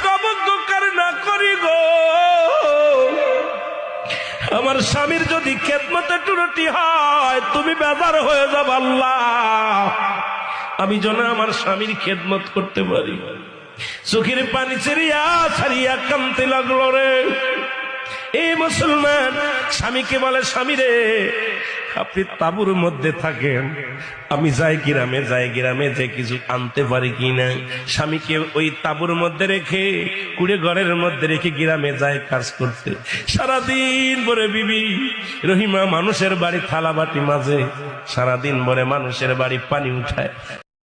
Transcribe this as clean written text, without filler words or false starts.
স্বামীকে অবজ্ঞার না করি গো, আমার স্বামীর যদি খেদমতে ত্রুটি হয় তুমি বেজার হয়ে যাবে আল্লাহ, আমি যেন আমার স্বামীর খেদমত করতে পারি। চোখের পানি ছেড়িয়া ছাড়িয়া কাঁদতে লাগলো রে। এই মুসলমান স্বামীকে বলে, স্বামী রে আপনি তাঁবুর মধ্যে থাকেন, আমি যাই গ্রামে যে কিছু আনতে পারি কিনা। স্বামীকে ওই তাঁবুর মধ্যে রেখে কুড়ে ঘরের মধ্যে রেখে গ্রামে যায় কাজ করতে। সারাদিন ভরে বিবি রহিমা মানুষের বাড়ি থালা বাটি মাঝে, সারাদিন ভরে মানুষের বাড়ি পানি উঠায়।